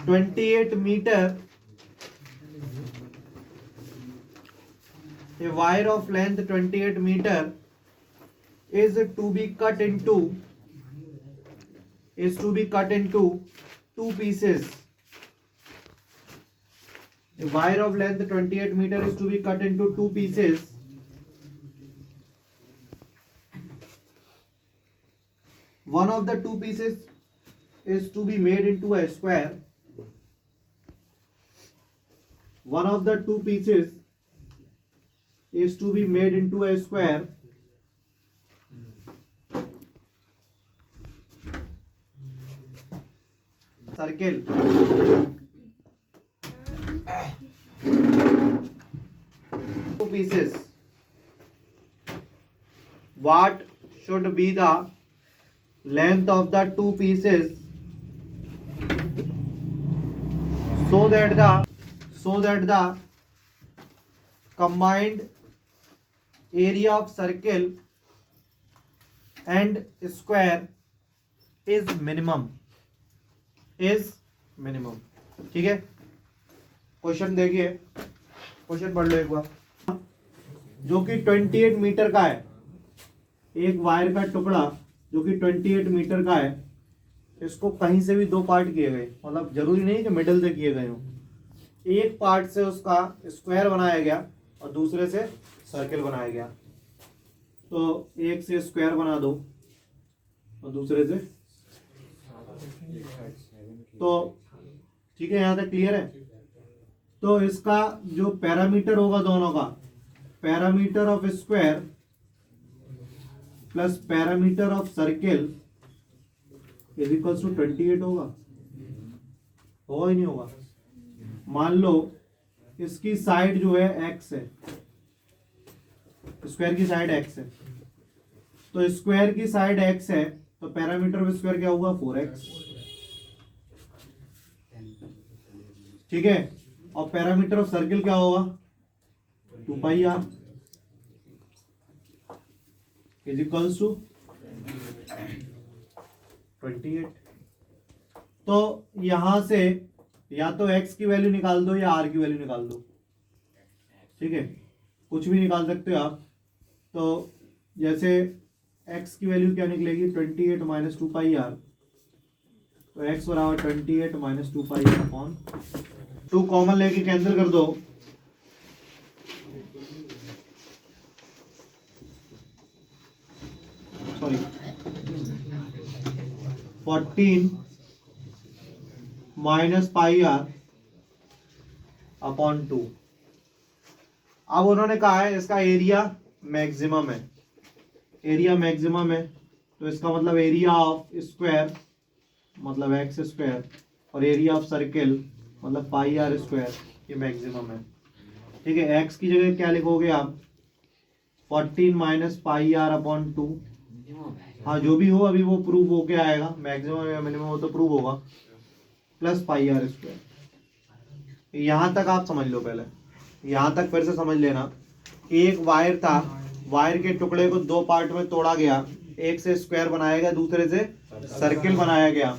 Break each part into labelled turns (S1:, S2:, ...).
S1: 28 meter, a wire of length 28 meter is to be cut into two pieces. A wire of length 28 meter is to be cut into two pieces. One of the two pieces is to be made into a square. One of the two pieces is to be made into a square. Circle. Two pieces. What should be the length of the two pieces so that the combined area of circle and square is minimum? ठीक है, question देखिए, question पढ़ लो एक बार, जो कि 28 metre का है, एक वायर का टुकड़ा जो कि 28 मीटर का है, इसको कहीं से भी दो पार्ट किए गए, मतलब जरूरी नहीं कि मिडल से किए गए हो, एक पार्ट से उसका स्क्वायर बनाया गया और दूसरे से सर्कल बनाया गया। तो एक से स्क्वायर बना दो और दूसरे से, तो ठीक है, यहां तक क्लियर है। तो इसका जो पैरामीटर होगा दोनों का, parameter of square plus parameter of circle is equals to 28 होगा ही नहीं होगा। मान लो इसकी साइड जो है x है, स्क्वायर की साइड x है, तो स्क्वायर की साइड x है तो पैरामीटर ऑफ स्क्वायर क्या होगा 4x, ठीक है, और पैरामीटर ऑफ सर्कल क्या होगा 2πr इज इक्वल्स टू 28। तो यहां से या तो x की वैल्यू निकाल दो या r की वैल्यू निकाल दो, ठीक है, कुछ भी निकाल सकते हो आप। तो जैसे x की वैल्यू क्या निकलेगी 28 माइनस 2πr, तो x बराबर 28 माइनस 2πr अपॉन 2 कॉमन लेके कैंसिल कर दो, सॉरी 14 माइनस πr अपॉन 2। अब उन्होंने कहा है इसका एरिया मैक्सिमम है, एरिया मैक्सिमम है, तो इसका मतलब एरिया ऑफ स्क्वायर मतलब एक्स स्क्वायर और एरिया ऑफ सर्कल मतलब πr स्क्वायर, ये मैक्सिमम है, ठीक है। एक्स की जगह क्या लिखोगे आप 14 माइनस πr अपॉन 2, हाँ जो भी हो अभी वो प्रूव होके आएगा, मैक्सिमम या मिनिमम वो तो प्रूव होगा, प्लस πr स्क्वायर। यहां तक आप समझ लो, पहले यहां तक फिर से समझ लेना। एक वायर था, वायर के टुकड़े को दो पार्ट में तोड़ा गया, एक से स्क्वायर बनाया गया, दूसरे से सर्कल बनाया गया,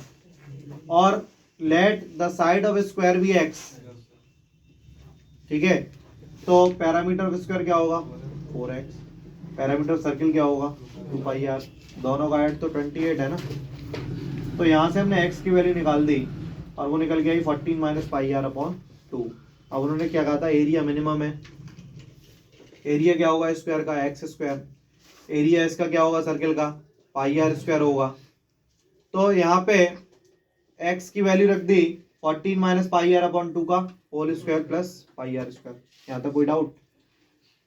S1: और let the side of square be x, ठीक है। तो पैरामीटर ऑफ स्क्वायर क्या होगा 4x, पैरामीटर सर्कल क्या होगा 2πr, दोनों का ऐड तो 28 है ना। तो यहां से हमने x की वैल्यू निकाल दी और वो निकल गया 14 माइनस πr अपॉन 2। अब उन्होंने क्या कहा था, एरिया मिनिमम है, एरिया क्या होगा स्क्वायर का एक्स स्क्वायर, एरिया इसका क्या होगा सर्कल का πr स्क्वायर होगा। तो यहाँ पे x की वैल्यू रख दी 14 माइनस πr अपॉन 2 का whole square plus πr square. यहाँ तक कोई डाउट?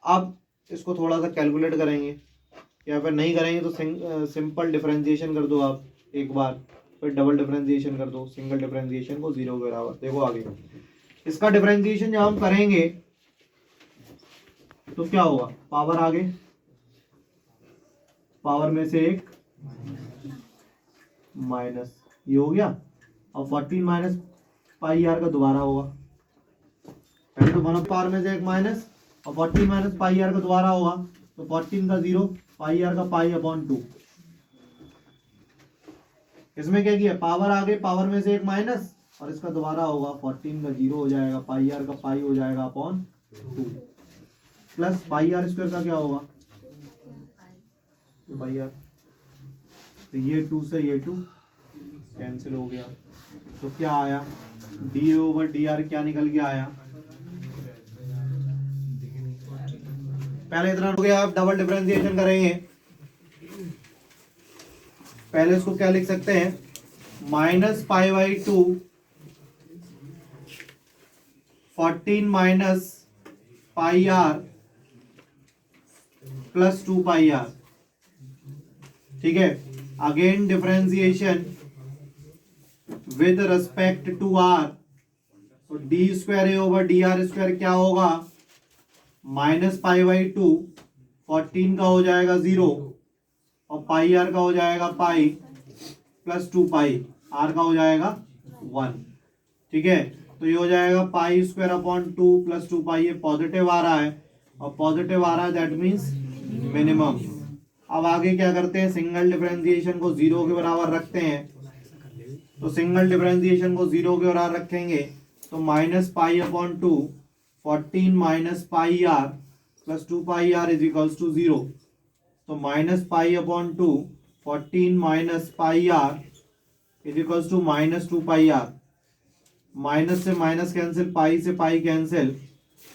S1: अब इसको थोड़ा सा कैलकुलेट करेंगे या फिर नहीं करेंगे तो सिंपल डिफरेंशिएशन कर दो आप एक बार, फिर डबल डिफरेंशिएशन कर दो, सिंगल डिफरेंशिएशन को 0 के बराबर। देखो आगे इसका डिफरेंशिएशन जब हम करेंगे तो क्या होगा, पावर आगे, पावर में से एक माइनस, ये हो गया, और 14 माइनस πr का दोबारा होगा, पहले तो 1 पावर में से एक माइनस और 14 माइनस πr का दोबारा होगा, तो 14 का 0, πr का पाई अपॉन 2। इसमें क्या किया, पावर आगे, पावर में से एक माइनस और इसका दोबारा होगा 14 का 0 हो जाएगा, पाई आर का पाई हो जाएगा अपॉन 2 प्लस पाई आर स्क्वायर का क्या होगा पाई आर, तो ये 2 से ये 2 कैंसिल हो गया। तो क्या आया डी ओवर डी आर क्या निकल के आया, पहले इतना हो गया। आप डबल डिफरेंशिएशन करेंगे, पहले इसको क्या लिख सकते हैं minus pi by 2 14 minus pi r plus 2 pi r, ठीक है। Again differentiation with respect to r, तो d square A over d r square क्या होगा माइनस पाई बाई 2 14 का हो जाएगा 0 और पाई आर का हो जाएगा पाई प्लस 2 पाई, आर का हो जाएगा 1, ठीक है। तो ये हो जाएगा पाई स्क्वायर अपॉन 2 प्लस 2 पाई, ये पॉजिटिव आ रहा है और पॉजिटिव आ रहा है दैट मीन्स मिनिमम। अब आगे क्या करते हैं, सिंगल डिफरेंशिएशन को 0 के बराबर रखते हैं, तो सिंगल डिफरेंशिएशन को 0 के बराबर रखेंगे तो minus pi upon 2 14 minus pi r plus 2 pi r is equals to 0, तो minus pi upon 2 14 minus pi r is equals to minus 2 pi r, minus से माइनस कैंसिल, पाई से पाई कैंसिल,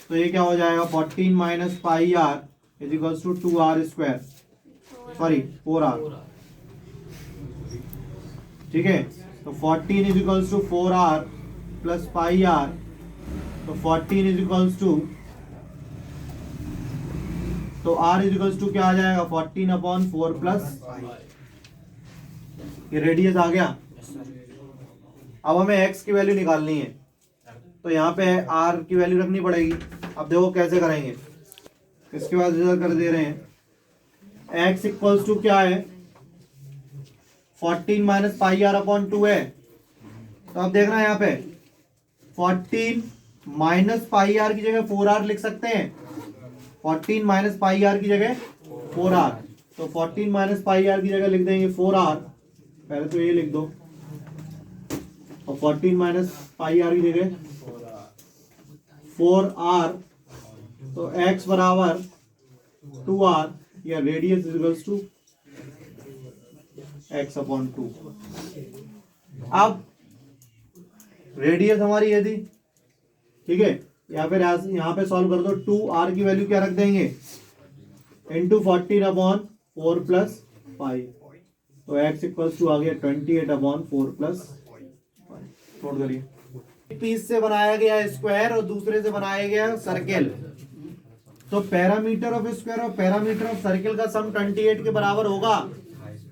S1: तो ये क्या हो जाएगा 14 minus pi r is equals to 2 r square, sorry 4 r, ठीक है। तो 14 is equals to 4 are plus pi r, तो 14 इज इक्वल्स टू, तो आर इज इक्वल्स टू क्या आ जाएगा 14 अपॉन 4 प्लस, ये रेडियस आ गया। अब हमें x की वैल्यू निकालनी है, तो यहाँ पे r की वैल्यू रखनी पड़ेगी। अब देखो कैसे करेंगे, इसके बाद रिजल्ट कर दे रहे हैं x इक्वल्स टू क्या है 14 माइनस पाई आर अपॉन 2 है, तो अब देखना यहाँ पे 14 माइनस पाई आर की जगह 4r लिख सकते हैं, 14 माइनस पाई आर की जगह 4r, तो 14 माइनस पाई आर की जगह लिख देंगे 4r, पहले तो ये लिख दो, और 14 माइनस पाई आर की जगह 4r, तो x बराबर 2r या radius is equals to x upon 2। अब रेडियस हमारी ये थी, ठीक है, या फिर यहाँ पे सॉल्व कर दो, 2r की वैल्यू क्या रख देंगे इंटू 14 अपॉन 4 प्लस 5, तो x इक्वल्स टू आ गया 28 अपॉन 4 प्लस 5। नोट करिए, पीस से बनाया गया स्क्वायर और दूसरे से बनाया गया सर्किल, तो पैरामीटर ऑफ स्क्वायर और पैरामीटर ऑफ सर्किल का सम 28 के बराबर होगा,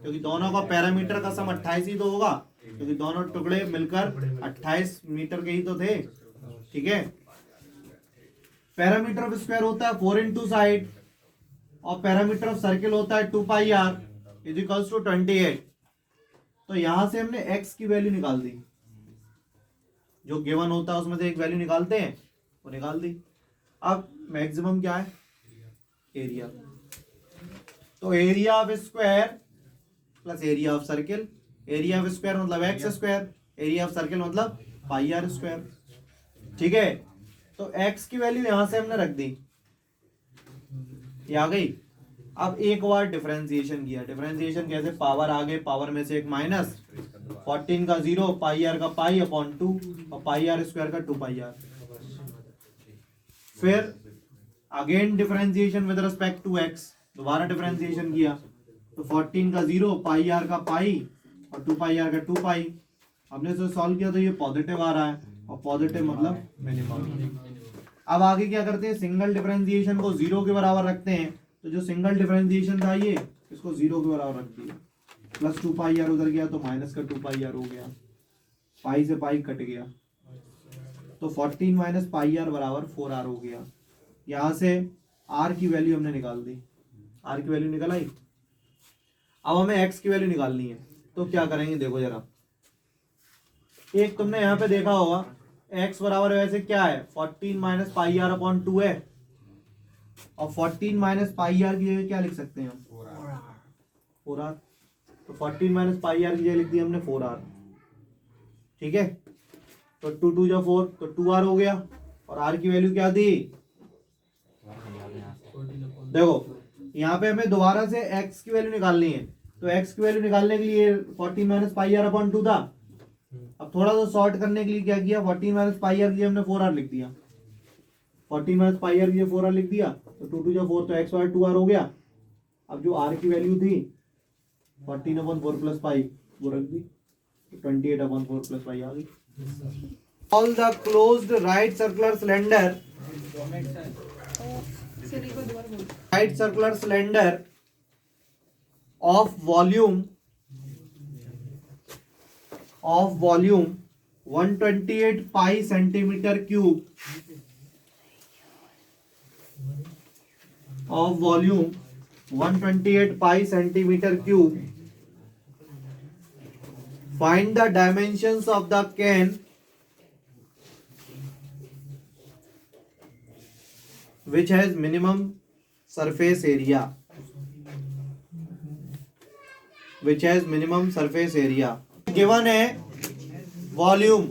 S1: क्योंकि दोनों का पैरामीटर का सम 28 ही तो होगा, क्योंकि दोनों टुकड़े मिलकर 28 मीटर के ही तो थे, ठीक है। पैरामीटर ऑफ स्क्वायर होता है 4 इंटू साइड और पैरामीटर ऑफ सर्किल होता है 2 pi r is equals to 28। तो यहां से हमने x की वैल्यू निकाल दी, जो गिवन होता है उसमें से एक वैल्यू निकालते हैं, वो निकाल दी। अब मैक्सिमम क्या है एरिया, तो area of square plus area of circle, area of square मतलब x square, area of circle मतलब पाई आर स्क्वायर, ठीक है। तो x की वैल्यू यहां से हमने रख दी, ये आ गई। अब एक बार डिफरेंशिएशन किया, डिफरेंशिएशन कैसे, पावर आगे, पावर में से एक माइनस, 14 का 0 पाई आर का पाई अपॉन 2 और पाई आर स्क्वायर का 2 पाई आर, फिर again differentiation with respect to x, दोबारा डिफरेंशिएशन किया, तो 14 का 0 पाई आर का पाई और 2 पाई आर का 2 पाई, हमने इसे सॉल्व किया तो ये पॉजिटिव आ रहा है, और पॉजिटिव मतलब मिनिमम। अब आगे क्या करते हैं, सिंगल डिफरेंशिएशन को 0 के बराबर रखते हैं, तो जो सिंगल डिफरेंशिएशन था ये, इसको 0 के बराबर रख दिया, प्लस 2 पाई आर उधर गया तो माइनस का 2 पाई आर हो गया, पाई से पाई कट गया, तो 14 माइनस पाई आर बराबर 4r हो गया। यहां से r की वैल्यू हमने निकाल दी, r की वैल्यू निकल आई। अब हमें x की वैल्यू निकालनी है, तो क्या करेंगे देखो जरा, एक तुमने यहाँ पे देखा होगा x बराबर वैसे क्या है 14 माइनस पाई आर अपॉन 2 है, और 14 माइनस पाई आर की जगह क्या लिख सकते हैं हम 4r, तो 14 माइनस पाई आर की जगह लिख दी हमने 4r, ठीक है। तो 2 2 जा 4 तो 2r हो गया। और r की वैल्यू क्या थी, देखो यहाँ पे हमें दोबारा से x की वैल्यू निकालनी है। तो x की वैल्यू निकालने के लिए 14 माइनस पाई आर अपॉन 2 था। अब थोड़ा सा शॉर्ट करने के लिए क्या किया, 14 माइनस पाई आर की हमने 4r लिख दिया। 14 माइनस पाई आर की 4r लिख दिया तो 2 2 जा 4 तो x बार 2r हो गया। अब जो r की वैल्यू थी 14 अपॉन 4 प्लस पाई वो रख दी, 28 अपॉन 4 प्लस पाई आ गई। All the closed right circular cylinder of volume 128 pi centimeter cube of volume 128 pi centimeter cube. Find the dimensions of the can which has minimum surface area. Which has minimum surface area. Given है volume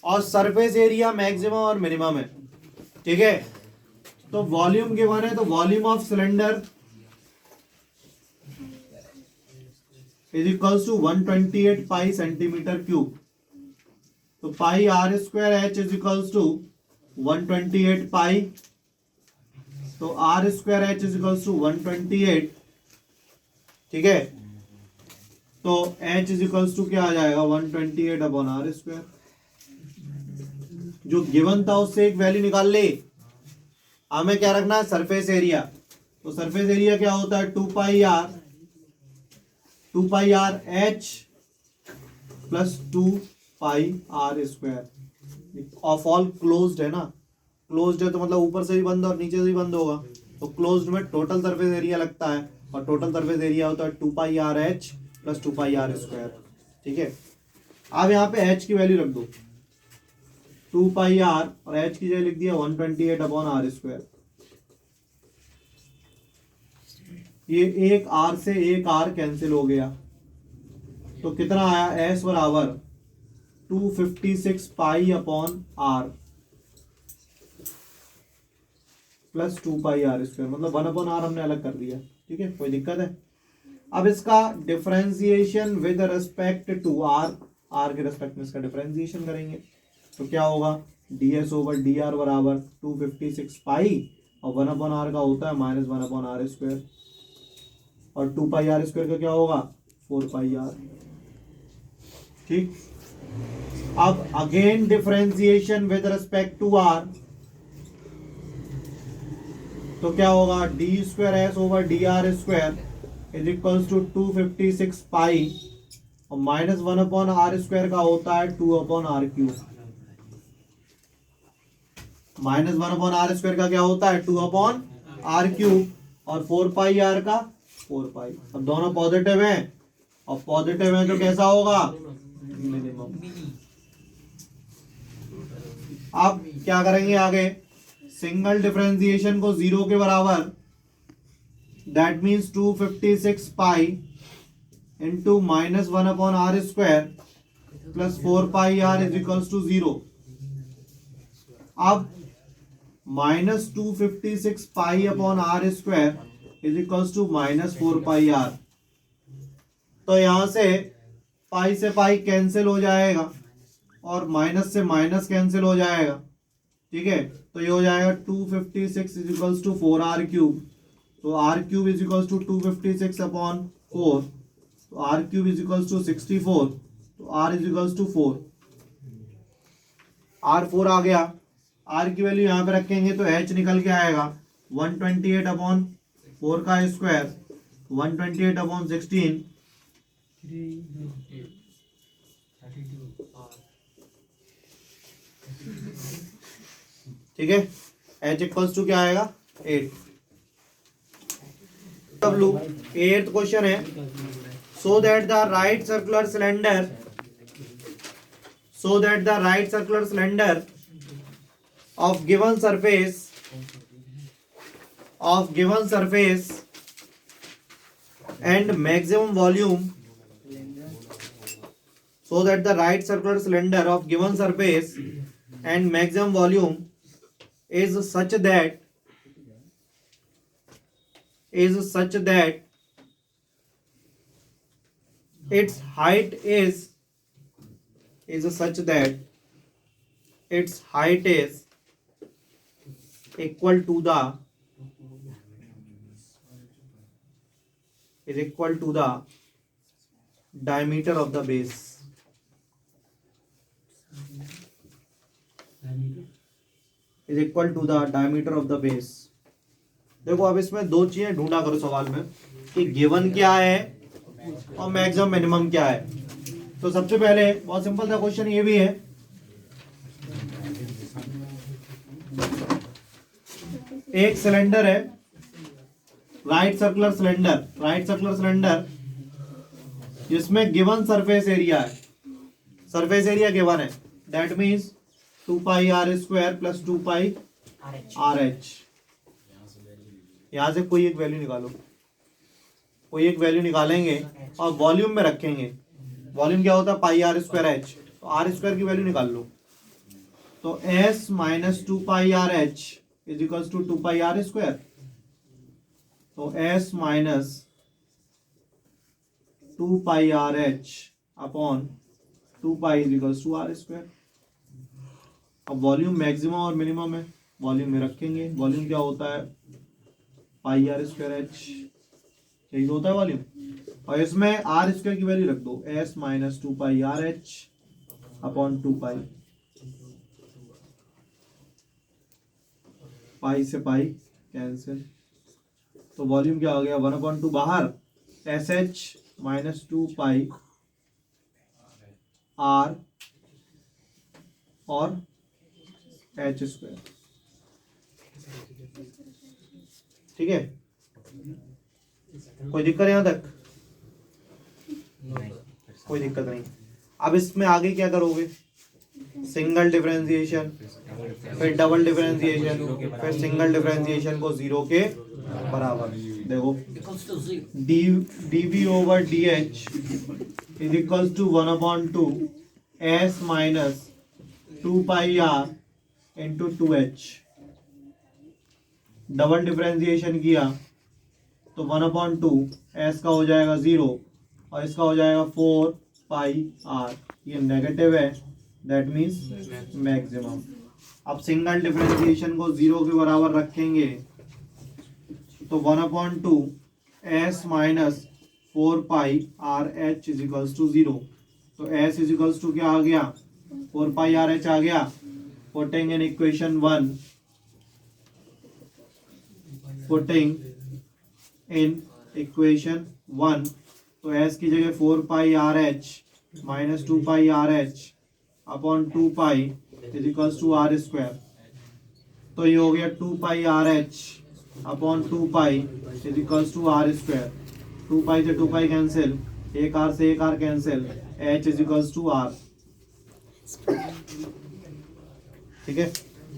S1: और surface area maximum और minimum है, ठीक है। तो volume given है तो volume of cylinder is equals to 128 pi centimetre cube. तो pi r square h is equals to 128 pi, तो r square h is equals to 128, ठीक है। तो h इज इक्वल्स टू क्या आ जाएगा 128 अपॉन आर स्क्वायर। जो गिवन था उससे एक वैल्यू निकाल ले। हमें क्या रखना है, सरफेस एरिया। तो सरफेस एरिया क्या होता है 2 pi r h plus 2 pi r square of all closed है ना। क्लोज्ड है तो मतलब ऊपर से भी बंद और नीचे से भी बंद होगा। तो क्लोज्ड में टोटल सरफेस एरिया लगता है और टोटल सरफेस एरिया होता है 2 pi r h plus 2 pi r square, ठीक है। अब यहाँ पे h की वैल्यू रख दो 2 पाई आर और h की जगह लिख दिया 128 अपॉन आर स्क्वायर। ये एक r से एक r कैंसिल हो गया तो कितना आया s बराबर 256 pi upon r plus 2 pi r square, मतलब 1 अपॉन r हमने अलग कर दिया, ठीक है। कोई दिक्कत है। अब इसका differentiation with respect to r के रेस्पेक्ट में इसका डिफरेंशिएशन करेंगे तो क्या होगा ds ओवर dr बराबर 256 पाई और 1 अपॉन r का होता है माइनस 1 अपॉन आर स्क्वायर और 2 पाई आर स्क्वायर का क्या होगा 4 पाई आर, ठीक। अब again differentiation with respect to r तो क्या होगा d square s over d r square is equals to 256 pi और माइनस 1 अपॉन आर स्क्वायर का होता है 2 upon r cube. Minus 1 upon r square का क्या होता है 2 अपॉन आर क्यूब और 4 पाई आर का 4 पाई। अब दोनों पॉजिटिव हैं और पॉजिटिव है तो कैसा होगा मिनिमम। अब क्या करेंगे आगे, सिंगल डिफरेंशिएशन को 0 के बराबर, that means 256 pi into minus 1 upon r square plus 4 pi r is equals to 0। अब minus 256 pi upon r square is equals to minus 4 pi r. तो यहां से पाई कैंसिल हो जाएगा और माइनस से माइनस कैंसिल हो जाएगा, ठीक है। तो ये हो जाएगा 256 is equals to 4 r cube. तो r cube is equals to 256 upon 4, तो r cube is equals to 64, तो r is equals to 4। R 4 आ गया, आर की वैल्यू यहाँ पे रखेंगे तो h निकल के आएगा 128 अपॉन 4 का स्क्वायर 128 अपॉन 16, ठीक है। h इक्वल्स टू क्या आएगा 8। W 8th क्वेश्चन है, so that the right circular cylinder of given surface and maximum volume so that the right circular cylinder of given surface and maximum volume is such that its height is such that its height is equal to the diameter of the base. Is equal to the diameter of the base. देखो अब इसमें दो चीजें ढूंढा करो सवाल में कि गिवन क्या है और मैक्सिमम मिनिमम क्या है. तो सबसे पहले बहुत सिंपल सा क्वेश्चन ये भी है, एक सिलेंडर है, राइट सर्कुलर सिलेंडर जिसमें गिवन सरफेस एरिया है, सरफेस एरिया गिवन है, that means 2 pi r square plus 2 pi r h. यहां से कोई एक वैल्यू निकालो, कोई एक वैल्यू निकालेंगे और वॉल्यूम में रखेंगे. वॉल्यूम क्या होता है? Pi r square h. तो आर स्क्वायर की वैल्यू निकाल लो. तो s minus 2 pi r h is equals to 2 pi r square. तो s minus 2 pi r h upon 2 pi is equals to r square. अब वॉल्यूम मैक्सिमम और minimum है, volume में रखेंगे. वॉल्यूम क्या होता है? पाई आर स्क्वायर एच, यही होता है वॉल्यूम. और इसमें आर स्क्वायर की वैल्यू रख दो, S minus 2 pi r h upon 2 पाई. पाई से पाई कैंसिल. तो वॉल्यूम क्या हो गया? 1/2 बाहर, s h minus 2 pi r और एच स्क्वायर. ठीक है, कोई दिक्कत यहां तक? कोई दिक्कत नहीं. अब इसमें आगे क्या करोगे? सिंगल डिफरेंशिएशन, फिर डबल डिफरेंशिएशन, फिर सिंगल डिफरेंशिएशन को 0 के बराबर. देखो dv over dh is equal to 1/2 s minus 2 pi r into 2h. Double differentiation किया तो 1/2 s का हो जाएगा 0 और इसका हो जाएगा 4 पाई r. ये नेगेटिव है, दैट मीन्स मैक्सिमम. अब सिंगल डिफरेंशिएशन को 0 के बराबर रखेंगे तो 1/2 s minus 4 pi r h is equals to 0. तो s इज इक्वल्स टू क्या आ गया? 4 पाई आर एच आ गया. Putting in equation 1, putting in equation 1, तो s की जगह 4 pi r h minus 2 pi r h upon 2 pi is equals to r square. तो ये हो गया 2 pi r h upon 2 pi is equals to r square. 2 pi से 2 pi cancel, एक r से एक r cancel, h is equals to r. ठीक है.